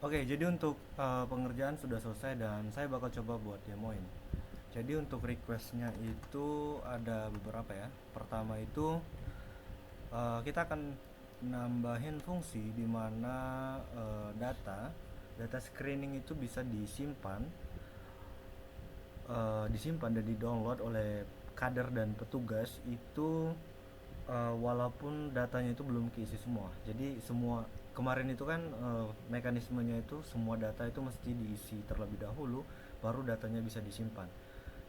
Oke, jadi untuk pengerjaan sudah selesai dan saya bakal coba buat demoin. Jadi untuk requestnya itu ada beberapa ya. Pertama itu kita akan nambahin fungsi di mana data screening itu bisa disimpan dan di-download oleh kader dan petugas itu walaupun datanya itu belum keisi semua. Jadi semua kemarin itu kan mekanismenya itu semua data itu mesti diisi terlebih dahulu baru datanya bisa disimpan.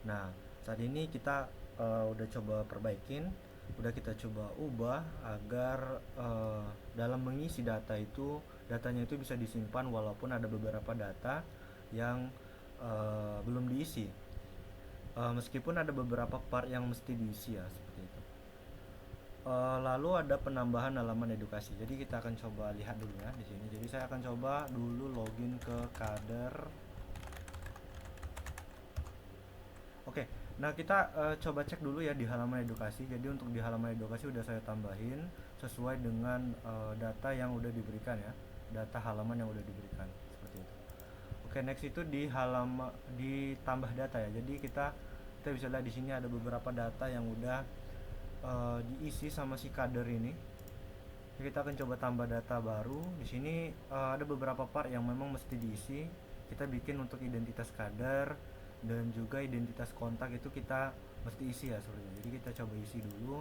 Nah, saat ini kita udah coba perbaikin, udah kita coba ubah agar dalam mengisi data itu datanya itu bisa disimpan walaupun ada beberapa data yang belum diisi. Meskipun ada beberapa part yang mesti diisi ya seperti itu. Lalu ada penambahan halaman edukasi. Jadi kita akan coba lihat dulu ya di sini. Jadi saya akan coba dulu login ke kader. Oke, nah kita coba cek dulu ya di halaman edukasi. Jadi untuk di halaman edukasi udah saya tambahin sesuai dengan data yang udah diberikan ya, data halaman yang udah diberikan seperti itu. Oke, next itu di halaman ditambah data ya. Jadi kita bisa lihat di sini ada beberapa data yang udah diisi sama si kader ini. Jadi kita akan coba tambah data baru. Di sini ada beberapa part yang memang mesti diisi. Kita bikin untuk identitas kader dan juga identitas kontak itu kita mesti isi ya sebenarnya. Jadi kita coba isi dulu.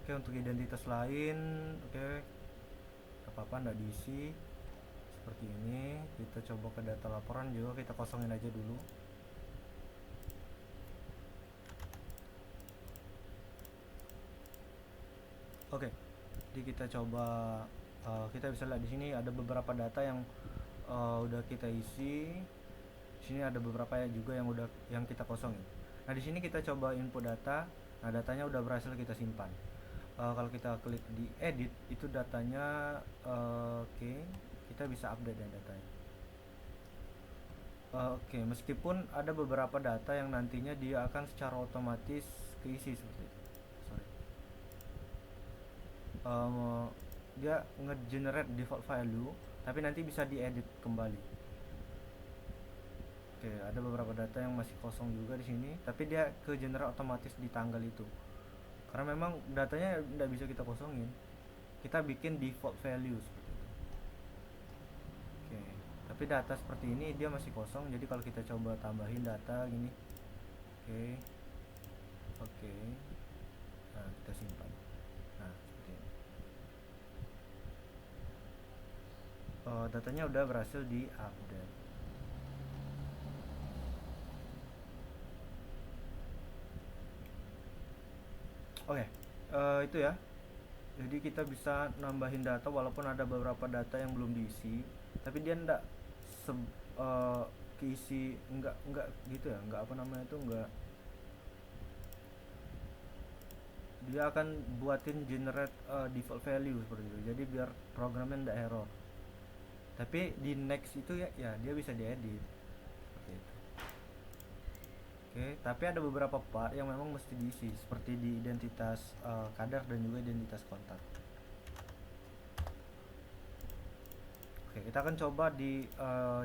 Oke, untuk identitas lain, oke, apa-apa nggak diisi. Seperti ini, kita coba ke data laporan juga kita kosongin aja dulu. Oke, jadi kita coba kita bisa lihat di sini ada beberapa data yang udah kita isi. Di sini ada beberapa ya juga yang kita kosongin. Nah, di sini kita coba input data. Nah, datanya udah berhasil kita simpan. Kalau kita klik di edit itu datanya oke, kita bisa update ya datanya. Oke, meskipun ada beberapa data yang nantinya dia akan secara otomatis keisi seperti itu. Sorry. Um, Dia nge-generate default value, tapi nanti bisa diedit kembali. Oke, ada beberapa data yang masih kosong juga di sini, tapi dia ke generate otomatis di tanggal itu. Karena memang datanya tidak bisa kita kosongin. Kita bikin default value seperti itu. Oke, tapi data seperti ini dia masih kosong, jadi kalau kita coba tambahin data gini, oke, oke, nah kita simpan. Nah, seperti ini. Datanya udah berhasil di-update. Oke, itu ya. Jadi kita bisa nambahin data walaupun ada beberapa data yang belum diisi, tapi dia enggak eh, keisi enggak gitu ya, enggak apa namanya itu enggak, dia akan buatin generate default value seperti itu. Jadi biar programnya enggak error. Tapi di next itu ya ya dia bisa diedit seperti itu. Oke, tapi ada beberapa part yang memang mesti diisi seperti di identitas kadar dan juga identitas kontak. Oke, kita akan coba di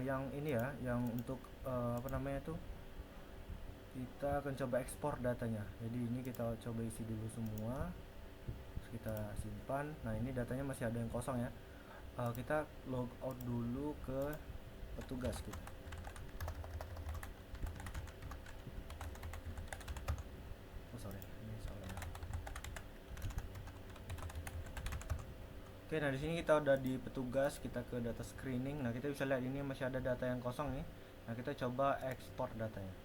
yang ini ya, yang untuk apa namanya itu, kita akan coba ekspor datanya. Jadi ini kita coba isi dulu semua, terus kita simpan. Nah, ini datanya masih ada yang kosong ya. Kita log out dulu ke petugas kita. Oh sorry, ini salah. Oke, nah di sini kita udah di petugas, kita ke data screening. Nah, kita bisa lihat ini masih ada data yang kosong nih. Nah, kita coba ekspor datanya.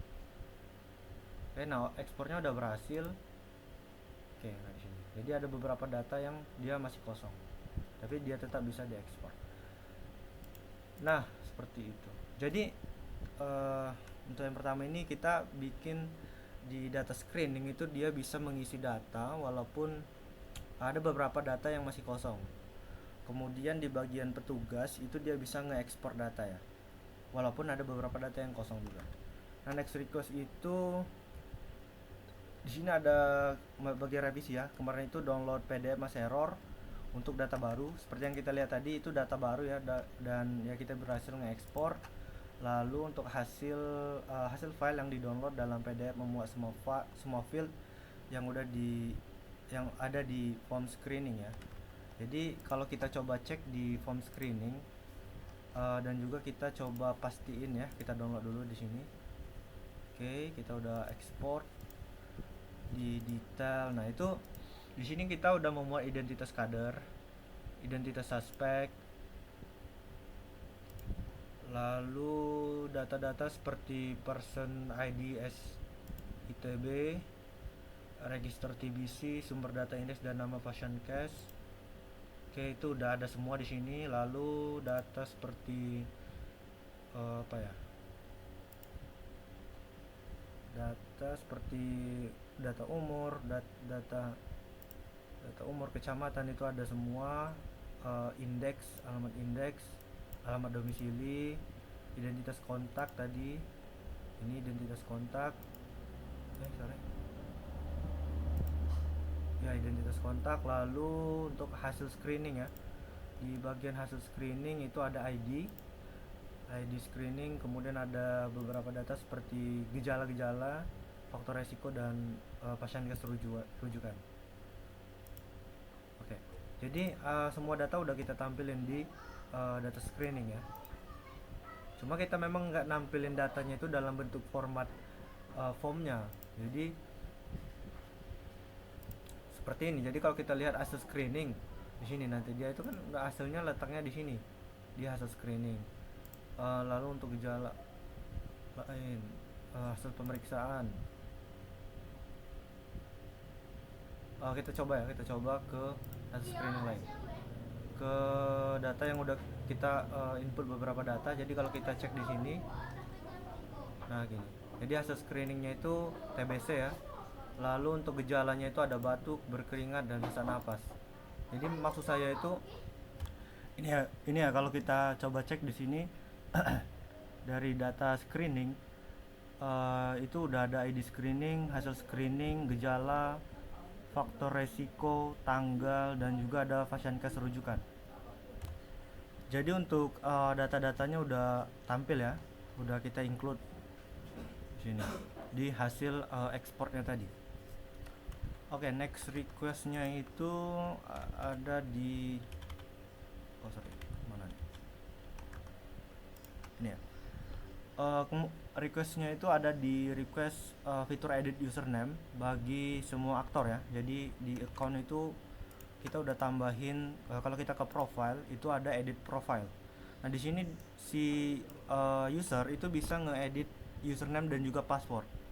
Oke, nah ekspornya udah berhasil. Oke, nah di sini. Jadi ada beberapa data yang dia masih kosong, tapi dia tetap bisa diekspor. Nah, seperti itu. Jadi eh, untuk yang pertama ini kita bikin di data screening itu dia bisa mengisi data walaupun ada beberapa data yang masih kosong. Kemudian di bagian petugas itu dia bisa nge-export data ya. Walaupun ada beberapa data yang kosong juga. Nah, next request itu di sini ada bagian revisi ya. Kemarin itu download PDF masih error. Untuk data baru seperti yang kita lihat tadi itu data baru ya, dan ya kita berhasil ngekspor. Lalu untuk hasil file yang di-download dalam PDF memuat semua field yang yang ada di form screening ya. Jadi kalau kita coba cek di form screening, dan juga kita coba pastiin ya, kita download dulu di sini. Oke, kita udah ekspor di detail. Nah, itu di sini kita udah memuat identitas kader, identitas suspek, lalu data-data seperti person ID ITB, register TBC, sumber data indeks, dan nama pasien case. Oke, itu udah ada semua di sini. Lalu data seperti apa ya? Data seperti data umur, data umur, kecamatan itu ada semua, alamat indeks, alamat domisili, identitas kontak tadi. Ini identitas kontak. Ya, identitas kontak. Lalu untuk hasil screening ya, di bagian hasil screening itu ada ID screening, kemudian ada beberapa data seperti gejala-gejala, faktor resiko, dan pasien case rujukan. Oke, jadi semua data udah kita tampilin di data screening ya. Cuma kita memang nggak nampilin datanya itu dalam bentuk format formnya. Jadi seperti ini. Jadi kalau kita lihat hasil screening di sini, nanti dia itu kan hasilnya letaknya di sini di hasil screening. Lalu untuk gejala lain, hasil pemeriksaan, kita coba ke hasil screening lain, ke data yang udah kita input beberapa data. Jadi kalau kita cek di sini, nah gini, jadi hasil screeningnya itu TBC ya. Lalu untuk gejalanya itu ada batuk, berkeringat, dan sesak napas. Jadi maksud saya itu ini ya kalau kita coba cek di sini dari data screening, itu udah ada ID screening, hasil screening, gejala, faktor resiko, tanggal, dan juga ada pasien case rujukan. Jadi untuk data-datanya udah tampil ya, udah kita include di sini di hasil ekspornya tadi. Oke, next requestnya itu ada di mana nih? Ini ya. Requestnya itu ada di request fitur edit username bagi semua aktor ya. Jadi di account itu kita udah tambahin, kalau kita ke profile itu ada edit profile. Nah, di sini si user itu bisa ngeedit username dan juga password.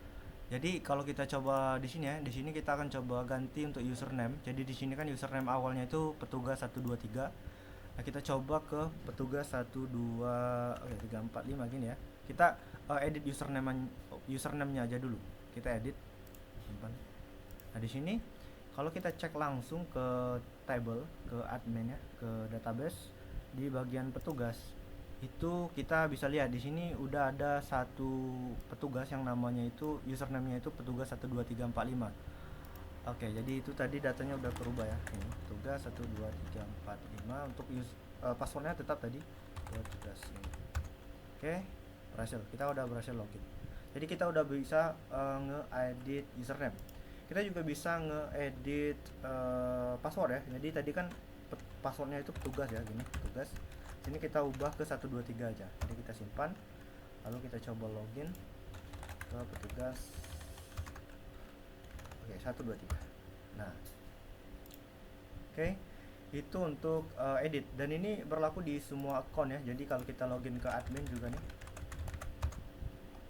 Jadi kalau kita coba di sini ya, di sini kita akan coba ganti untuk username. Jadi di sini kan username awalnya itu petugas 123. Nah, kita coba ke petugas 345 gini ya. Kita edit username-nya aja dulu. Kita edit, simpan. Nah, di sini kalau kita cek langsung ke table, ke admin ya, ke database, di bagian petugas itu kita bisa lihat di sini udah ada satu petugas yang namanya itu username-nya itu petugas 12345. Oke, jadi itu tadi datanya udah berubah ya. Ini petugas 12345. Untuk passwordnya tetap tadi petugas ini. Oke, kita udah berhasil login. Jadi kita udah bisa nge-edit username. Kita juga bisa nge-edit password ya. Jadi tadi kan passwordnya itu petugas ya, gini, petugas. Sini kita ubah ke 123 aja. Jadi kita simpan, lalu kita coba login ke petugas. Oke, 123. Nah, oke, itu untuk edit, dan ini berlaku di semua account ya. Jadi kalau kita login ke admin juga nih.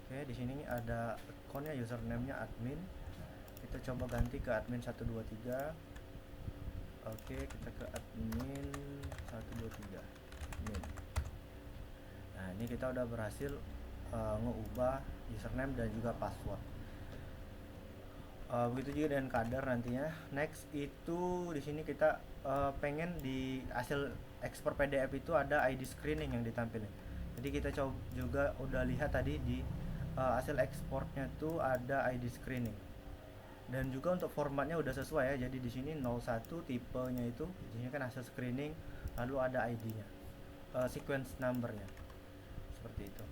Oke, di sini ada accountnya, username-nya admin. Kita coba ganti ke admin 123. Oke, kita ke admin 123. Nah, ini kita udah berhasil ngeubah username dan juga password. Begitu juga dengan kader nantinya. Next itu di sini kita pengen di hasil ekspor PDF itu ada ID screening yang ditampilkan. Jadi kita juga udah lihat tadi di hasil ekspornya tuh ada ID screening. Dan juga untuk formatnya udah sesuai ya. Jadi di sini 01 tipenya itu, di sini kan hasil screening, lalu ada ID-nya, sequence numbernya, seperti itu.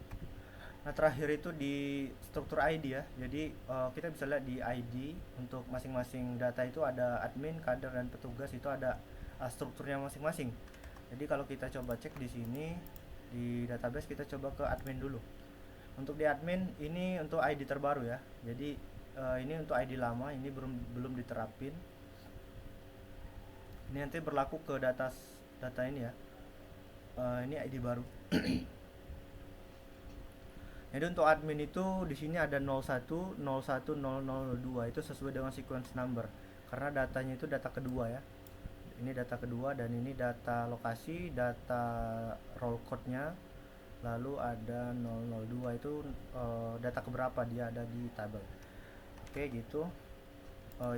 Nah, terakhir itu di struktur ID ya. Jadi kita bisa lihat di ID untuk masing-masing data itu ada admin, kader, dan petugas, itu ada strukturnya masing-masing. Jadi kalau kita coba cek di sini di database, kita coba ke admin dulu. Untuk di admin ini untuk ID terbaru ya. Jadi ini untuk ID lama, ini belum belum diterapin. Ini nanti berlaku ke data data ini ya. Ini ID baru. Jadi untuk admin itu di sini ada 01, 01, 0002, itu sesuai dengan sequence number karena datanya itu data kedua ya. Ini data kedua dan ini data lokasi, data roll code-nya, lalu ada 002 itu data keberapa dia ada di tabel. Oke, gitu.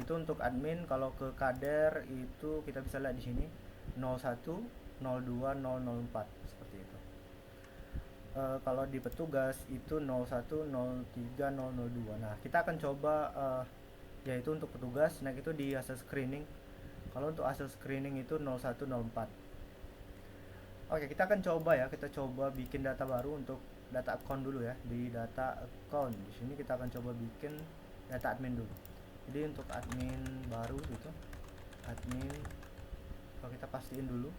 Itu untuk admin. Kalau ke kader itu kita bisa lihat di sini 01, 02, 004 seperti itu. Kalau di petugas itu 01, 03, 002. Nah, kita akan coba yaitu untuk petugas. Nah, itu di hasil screening. Kalau untuk hasil screening itu 01, 04. Oke, kita akan coba ya. Kita coba bikin data baru untuk data account dulu ya. Di data account di sini kita akan coba bikin data admin dulu. Jadi untuk admin baru gitu, admin, kalau kita pastiin dulu.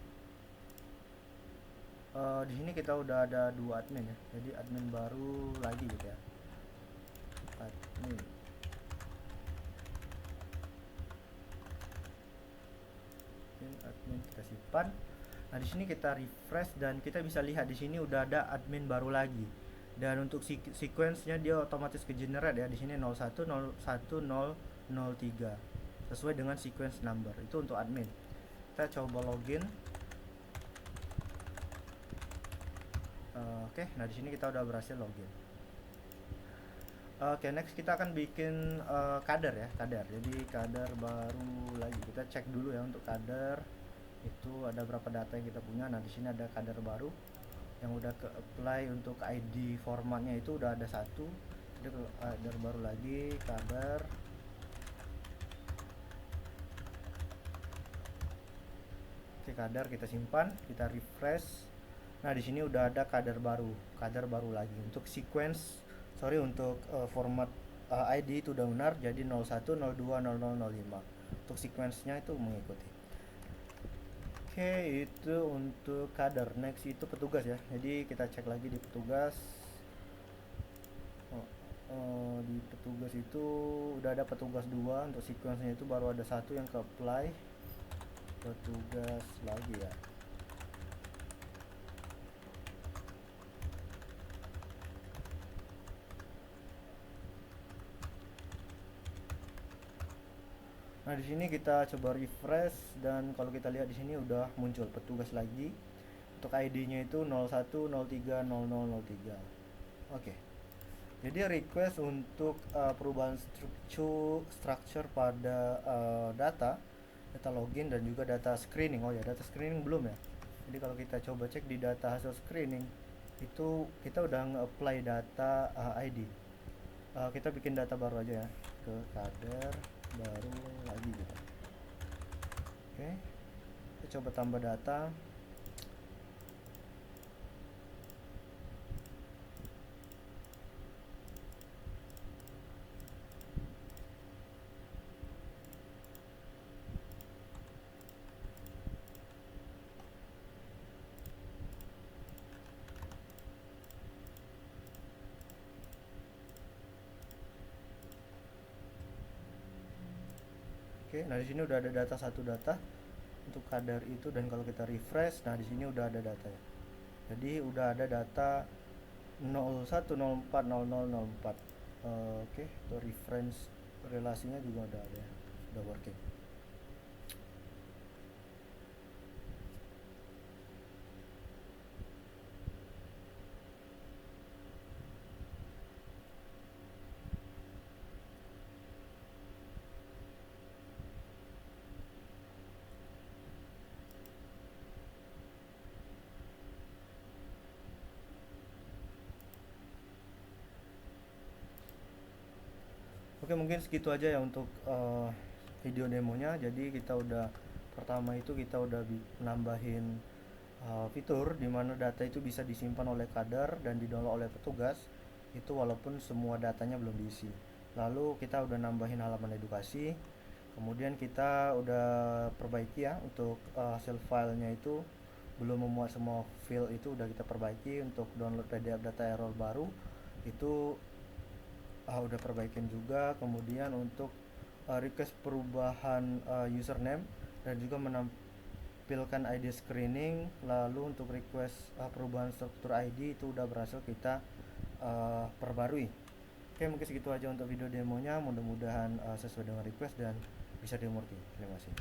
Di sini kita udah ada 2 admin ya. Jadi admin baru lagi gitu ya. Admin. Admin kita simpan. Nah, di sini kita refresh dan kita bisa lihat di sini udah ada admin baru lagi. Dan untuk sequence-nya dia otomatis ke generate ya. Di sini 01, 01, 0, 03. Sesuai dengan sequence number. Itu untuk admin. Kita coba login. Oke, nah di sini kita udah berhasil login. Oke, next kita akan bikin kader ya, kader. Jadi kader baru lagi. Kita cek dulu ya untuk kader itu ada berapa data yang kita punya. Nah, di sini ada kader baru yang udah ke apply untuk ID formatnya itu udah ada satu. Jadi kader baru lagi, kader. Oke, kader kita simpan, kita refresh. Nah, di sini udah ada kader baru lagi. Untuk sequence, untuk format ID itu udah benar, jadi 01, 02, 00, 05. Untuk sequence-nya itu mengikuti. Oke, itu untuk kader. Next itu petugas ya. Jadi kita cek lagi di petugas. Di petugas itu udah ada petugas 2. Untuk sequence-nya itu baru ada satu yang ke apply. Petugas lagi ya. Nah, di sini kita coba refresh dan kalau kita lihat di sini udah muncul petugas lagi. Untuk ID-nya itu 01, 03, 0003. Oke. Jadi request untuk perubahan structure pada data login dan juga data screening. Oh ya, data screening belum ya. Jadi kalau kita coba cek di data hasil screening itu kita udah nge-apply data ID. Kita bikin data baru aja ya, ke kader baru lagi gitu. Oke, kita coba tambah data. Oke, nah di sini udah ada satu data untuk kader itu dan kalau kita refresh, nah di sini udah ada data ya. Jadi udah ada data 01, 04, 00, 04. Oke, untuk reference relasinya juga udah ada ya, udah working. Oke, mungkin segitu aja ya untuk video demonya. Jadi pertama itu kita udah nambahin fitur di mana data itu bisa disimpan oleh kader dan didownload oleh petugas itu walaupun semua datanya belum diisi. Lalu kita udah nambahin halaman edukasi, kemudian kita udah perbaiki ya untuk hasil filenya itu belum memuat semua file, itu udah kita perbaiki. Untuk download PDF data error baru itu udah perbaikin juga. Kemudian untuk request perubahan username dan juga menampilkan ID screening. Lalu untuk request perubahan struktur ID itu udah berhasil kita perbarui. Oke, mungkin segitu aja untuk video demonya. Mudah-mudahan sesuai dengan request dan bisa dimengerti. Terima kasih.